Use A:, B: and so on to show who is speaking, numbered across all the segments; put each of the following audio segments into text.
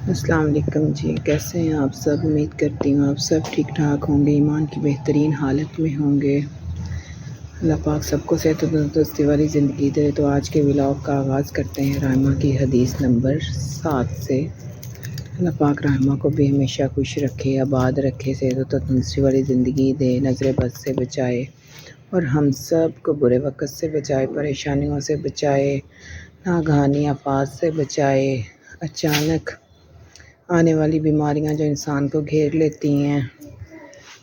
A: السلام علیکم جی، کیسے ہیں آپ سب؟ امید کرتی ہوں آپ سب ٹھیک ٹھاک ہوں گے، ایمان کی بہترین حالت میں ہوں گے۔ اللہ پاک سب کو صحت و تندرستی والی زندگی دے۔ تو آج کے ولاگ کا آغاز کرتے ہیں رحمہ کی حدیث نمبر 7 سے۔ اللہ پاک رحمہ کو بھی ہمیشہ خوش رکھے، آباد رکھے، صحت و تندرستی والی زندگی دے، نظر بد سے بچائے اور ہم سب کو برے وقت سے بچائے، پریشانیوں سے بچائے، ناگہانی آفات سے بچائے، اچانک آنے والی بیماریاں جو انسان کو گھیر لیتی ہیں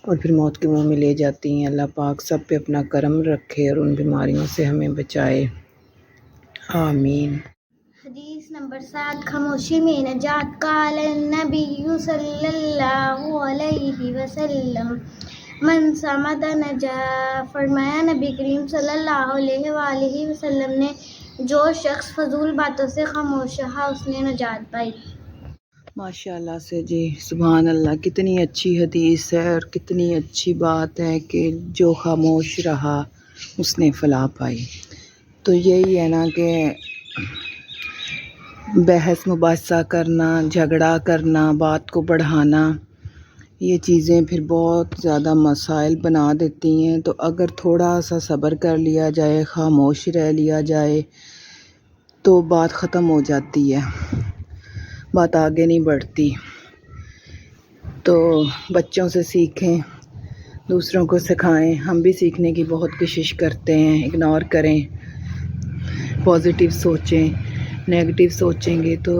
A: اور پھر موت کے منہ میں لے جاتی ہیں۔ اللہ پاک سب پہ اپنا کرم رکھے اور ان بیماریوں سے ہمیں بچائے، آمین۔
B: حدیث نمبر 7، خاموشی میں نجات۔ قال النبی صلی اللہ علیہ وسلم من صمت نجا۔ فرمایا نبی کریم صلی اللہ علیہ وآلہ وسلم نے، جو شخص فضول باتوں سے خاموش رہا اس نے نجات پائی۔
A: ماشاء اللہ سے جی، سبحان اللہ، کتنی اچھی حدیث ہے اور کتنی اچھی بات ہے کہ جو خاموش رہا اس نے فلاح پائی۔ تو یہی ہے نا کہ بحث مباحثہ کرنا، جھگڑا کرنا، بات کو بڑھانا، یہ چیزیں پھر بہت زیادہ مسائل بنا دیتی ہیں۔ تو اگر تھوڑا سا صبر کر لیا جائے، خاموش رہ لیا جائے تو بات ختم ہو جاتی ہے، بات آگے نہیں بڑھتی۔ تو بچوں سے سیکھیں، دوسروں کو سکھائیں، ہم بھی سیکھنے کی بہت کوشش کرتے ہیں۔ اگنور کریں، پازیٹیو سوچیں، نیگیٹیو سوچیں گے تو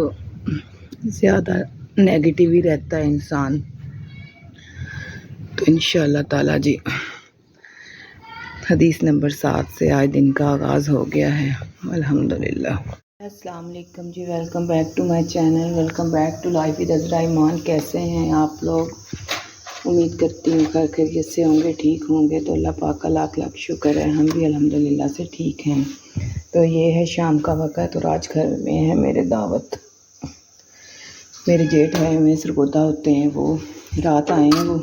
A: زیادہ نیگیٹیو ہی رہتا ہے انسان۔ تو انشاءاللہ تعالیٰ جی حدیث نمبر 7 سے آج دن کا آغاز ہو گیا ہے، الحمدللہ۔ السلام علیکم جی، welcome back to my channel, welcome back to life with Azra Iman. کیسے ہیں آپ لوگ؟ امید کرتی ہوں خیر خیریت سے ہوں گے، ٹھیک ہوں گے۔ تو اللہ پاک کا لاکھ لاکھ شکر ہے، ہم بھی الحمدللہ سے ٹھیک ہیں۔ تو یہ ہے شام کا وقت اور آج گھر میں ہے میرے دعوت۔ میرے جیٹھ ہیں، میں سرگودا ہوتے ہیں، وہ رات آئے ہیں وہ،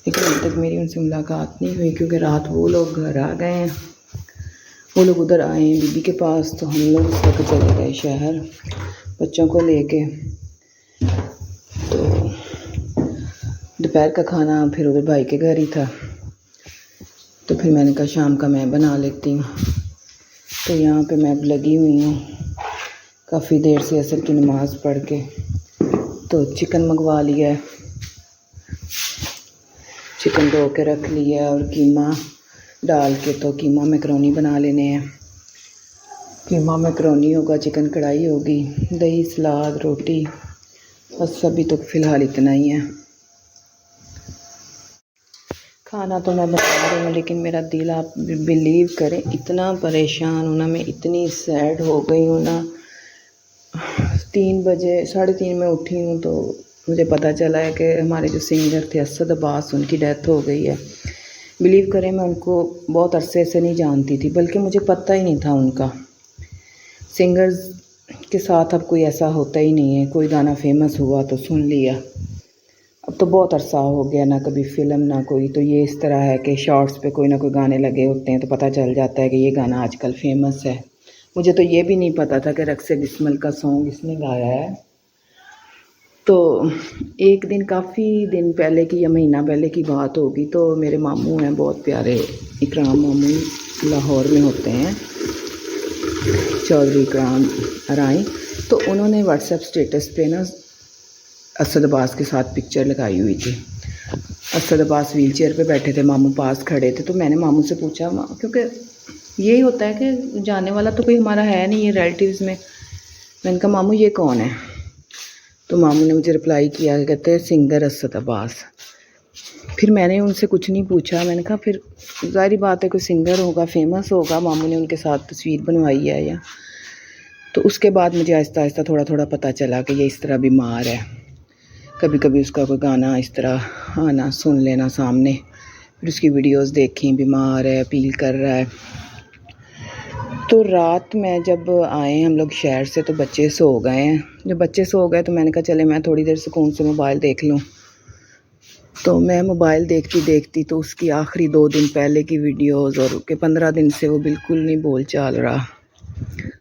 A: لیکن ابھی تک میری ان سے ملاقات نہیں ہوئی کیونکہ رات وہ لوگ گھر آ گئے ہیں، وہ لوگ ادھر آئے ہیں بی بی کے پاس، تو ہم لوگ اس وقت چلے گئے شہر بچوں کو لے کے۔ تو دوپہر کا کھانا پھر ادھر بھائی کے گھر ہی تھا، تو پھر میں نے کہا شام کا میں بنا لیتی ہوں۔ تو یہاں پہ میں لگی ہوئی ہوں کافی دیر سے عصر کی نماز پڑھ کے۔ تو چکن منگوا لیا ہے، چکن دھو کے رکھ لیا اور قیمہ ڈال کے تو قیمہ میکرونی بنا لینے ہیں۔ قیمہ میکرونی ہوگا، چکن کڑھائی ہوگی، دہی، سلاد، روٹی، بس ابھی تو فی الحال اتنا ہی ہے۔ کھانا تو میں بتا رہی ہوں لیکن میرا دل، آپ بلیو کریں، اتنا پریشان ہوں نا، میں اتنی سیڈ ہو گئی ہوں نا۔ 3 بجے 3:30 میں اٹھی ہوں تو مجھے پتہ چلا ہے کہ ہمارے جو سنگر تھے اسد عباس، ان کی ڈیتھ ہو گئی ہے۔ بلیو کریں میں ان کو بہت عرصے سے نہیں جانتی تھی، بلکہ مجھے پتہ ہی نہیں تھا ان کا۔ سنگرز کے ساتھ اب کوئی ایسا ہوتا ہی نہیں ہے، کوئی گانا فیمس ہوا تو سن لیا۔ اب تو بہت عرصہ ہو گیا، نہ کبھی فلم نہ کوئی، تو یہ اس طرح ہے کہ شارٹس پہ کوئی نہ کوئی گانے لگے ہوتے ہیں تو پتہ چل جاتا ہے کہ یہ گانا آج کل فیمس ہے۔ مجھے تو یہ بھی نہیں پتہ تھا کہ رقص بسمل کا سانگ اس نے گایا ہے۔ تو ایک دن، کافی دن پہلے کی یا مہینہ پہلے کی بات ہوگی، تو میرے ماموں ہیں بہت پیارے، اکرام ماموں، لاہور میں ہوتے ہیں، چودھری اکرام ارائیں۔ تو انہوں نے واٹس ایپ اسٹیٹس پہ نا اسد عباس کے ساتھ پکچر لگائی ہوئی تھی۔ اسد عباس ویل چیئر پہ بیٹھے تھے، ماموں پاس کھڑے تھے۔ تو میں نے ماموں سے پوچھا، کیونکہ یہی ہوتا ہے کہ جاننے والا تو کوئی ہمارا ہے نہیں ہے ریلیٹیوز میں نے کہا ماموں یہ کون ہے؟ تو ماموں نے مجھے رپلائی کیا، کہتے ہیں سنگر اسد عباس۔ پھر میں نے ان سے کچھ نہیں پوچھا، میں نے کہا پھر ظاہری بات ہے کوئی سنگر ہوگا، فیمس ہوگا، ماموں نے ان کے ساتھ تصویر بنوائی ہے یا۔ تو اس کے بعد مجھے آہستہ آہستہ تھوڑا تھوڑا پتہ چلا کہ یہ اس طرح بیمار ہے۔ کبھی کبھی اس کا کوئی گانا اس طرح آنا، سن لینا سامنے، پھر اس کی ویڈیوز دیکھیں، بیمار ہے، اپیل کر رہا ہے۔ تو رات میں جب آئے ہم لوگ شہر سے تو بچے سو گئے ہیں۔ جب بچے سو گئے تو میں نے کہا چلے میں تھوڑی دیر سکون سے موبائل دیکھ لوں۔ تو میں موبائل دیکھتی دیکھتی تو اس کی آخری 2 دن پہلے کی ویڈیوز، اور کہ 15 دن سے وہ بالکل نہیں بول چال رہا۔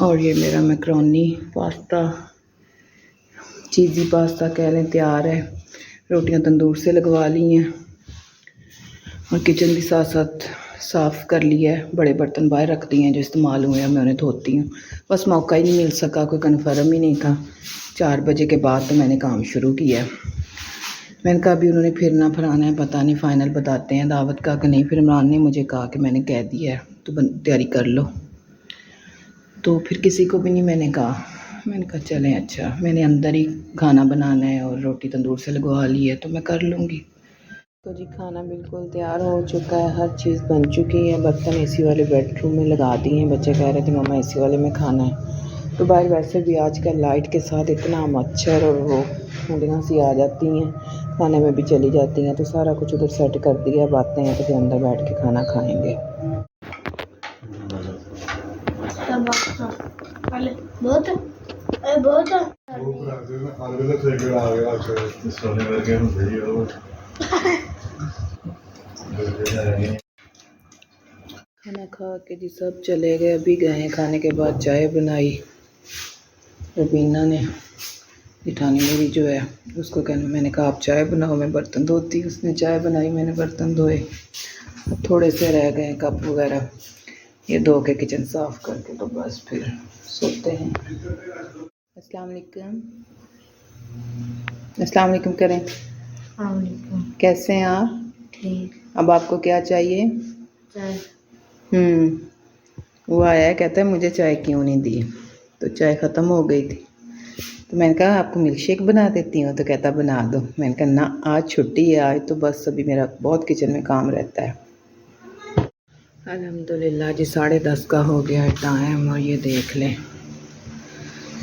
A: اور یہ میرا میکرونی پاستا، چیزی پاستا کہہ لیں، تیار ہے. روٹیاں تندور سے لگوا لی ہیں اور کچن بھی ساتھ ساتھ صاف کر لیا ہے. بڑے برتن باہر رکھ دیے ہیں جو استعمال ہوئے ہیں، میں انہیں دھوتی ہوں. بس موقع ہی نہیں مل سکا، کوئی کنفرم ہی نہیں تھا. 4 بجے کے بعد تو میں نے کام شروع کیا. میں نے کہا ابھی انہوں نے پھرنا پھرانا ہے، پتہ نہیں فائنل بتاتے ہیں دعوت کا کہ نہیں. پھر عمران نے مجھے کہا کہ میں نے کہہ دیا ہے تو تیاری کر لو. تو پھر کسی کو بھی نہیں میں نے کہا. میں نے کہا چلیں اچھا، میں نے اندر ہی کھانا بنانا ہے اور روٹی تندور سے لگوا لی ہے تو میں کر لوں گی. تو جی کھانا بالکل تیار ہو چکا ہے، ہر چیز بن چکی ہے. برتن اے سی والے بیڈ روم میں لگا دیے ہیں. بچے کہہ رہے تھے مما اے سی والے میں کھانا ہے. تو باہر ویسے بھی آج کل لائٹ کے ساتھ اتنا مچھر اور وہ مڈیاں سی آ جاتی ہیں، کھانے میں بھی چلی جاتی ہیں. تو سارا کچھ ادھر سیٹ کر دیا. باتیں ہیں تو پھر اندر بیٹھ کے کھانا کھائیں گے. کھانا کھا کے جی سب چلے گئے. ابھی گئے ہیں کھانے کے بعد چائے بنائی. ربینہ نے، جٹھانی میری جو ہے، اس کو کہنا میں نے کہا آپ چائے بناؤ میں برتن دھوتی. اس نے چائے بنائی، میں نے برتن دھوئے. تھوڑے سے رہ گئے کپ وغیرہ، یہ دھو کے کچن صاف کر کے تو بس پھر سوتے ہیں. السلام علیکم. السلام علیکم کریں.
B: السلام علیکم.
A: کیسے ہیں آپ؟
B: ٹھیک.
A: اب آپ کو کیا چاہیے؟
B: چائے.
A: وہ آیا ہے کہتا ہے مجھے چائے کیوں نہیں دی. تو چائے ختم ہو گئی تھی تو میں نے کہا آپ کو ملک شیک بنا دیتی ہوں. تو کہتا بنا دو. میں نے کہا نہ آج چھٹی ہے، آج تو بس ابھی میرا بہت کچن میں کام رہتا ہے. الحمدللہ جی 10:30 کا ہو گیا ٹائم اور یہ دیکھ لیں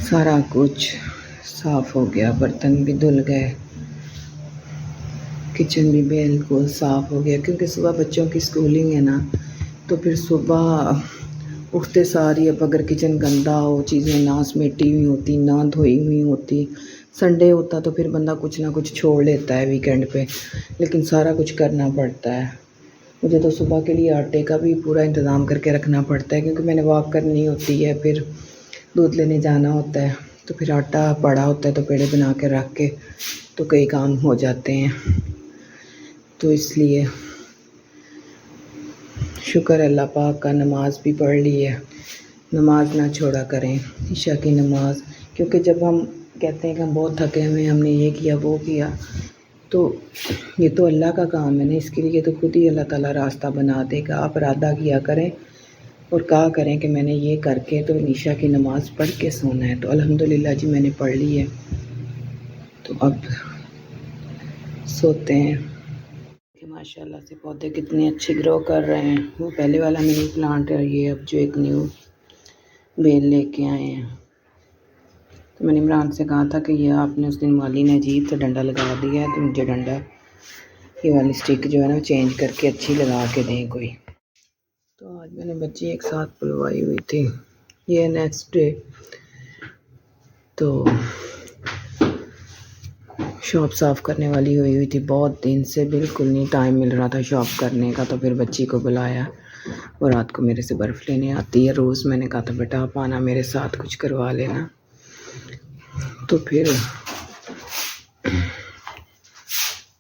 A: سارا کچھ صاف ہو گیا. برتن بھی دھل گئے، کچن بھی بالکل صاف ہو گیا. کیونکہ صبح بچوں کی اسکولنگ ہے نا، تو پھر صبح اٹھتے ساری اب اگر کچن گندا ہو، چیزیں نہ سمیٹی ہوئی ہوتی، نہ دھوئی ہوئی ہوتی، سنڈے ہوتا تو پھر بندہ کچھ نہ کچھ چھوڑ لیتا ہے ویکینڈ پہ، لیکن سارا کچھ کرنا پڑتا ہے. مجھے تو صبح کے لیے آٹے کا بھی پورا انتظام کر کے رکھنا پڑتا ہے، کیونکہ میں نے واک کرنی ہوتی ہے، پھر دودھ لینے جانا ہوتا ہے، تو پھر آٹا پڑا ہوتا ہے تو پیڑے بنا کے رکھ کے تو کئی کام ہو جاتے ہیں. تو اس لیے شکر اللہ پاک کا نماز بھی پڑھ لی ہے. نماز نہ چھوڑا کریں، عشاء کی نماز. کیونکہ جب ہم کہتے ہیں کہ ہم بہت تھکے ہوئے، ہم نے یہ کیا وہ کیا، تو یہ تو اللہ کا کام ہے نا. اس کے لیے تو خود ہی اللہ تعالیٰ راستہ بنا دے گا. آپ ارادہ کیا کریں اور کہا کریں کہ میں نے یہ کر کے تو عشاء کی نماز پڑھ کے سونا ہے. تو الحمدللہ جی میں نے پڑھ لی ہے، تو اب سوتے ہیں. ماشاء اللہ سے پودے کتنے اچھے گرو کر رہے ہیں. وہ پہلے والا منی پلانٹ ہے، یہ اب جو ایک نیو بیل لے کے آئے ہیں. تو میں نے عمران سے کہا تھا کہ یہ آپ نے اس دن مالی نے عجیب سے ڈنڈا لگا دیا ہے، تو مجھے ڈنڈا یہ والی اسٹک جو ہے نا چینج کر کے اچھی لگا کے دیں کوئی. تو آج میں نے بچی ایک ساتھ پلوائی ہوئی تھی. یہ نیکسٹ ڈے تو شاپ صاف کرنے والی ہوئی تھی. بہت دن سے بالکل نہیں ٹائم مل رہا تھا شاپ کرنے کا. تو پھر بچی کو بلایا، وہ رات کو میرے سے برف لینے آتی ہے روز. میں نے کہا تھا بیٹا آپ آنا میرے ساتھ کچھ کروا لینا. تو پھر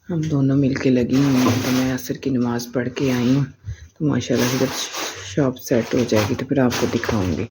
A: ہم دونوں مل کے لگی ہوئی ہیں. تو میں عصر کی نماز پڑھ کے آئی ہوں. تو ماشاء اللہ سے جب شاپ سیٹ ہو جائے گی تو پھر آپ کو دکھاؤں گی.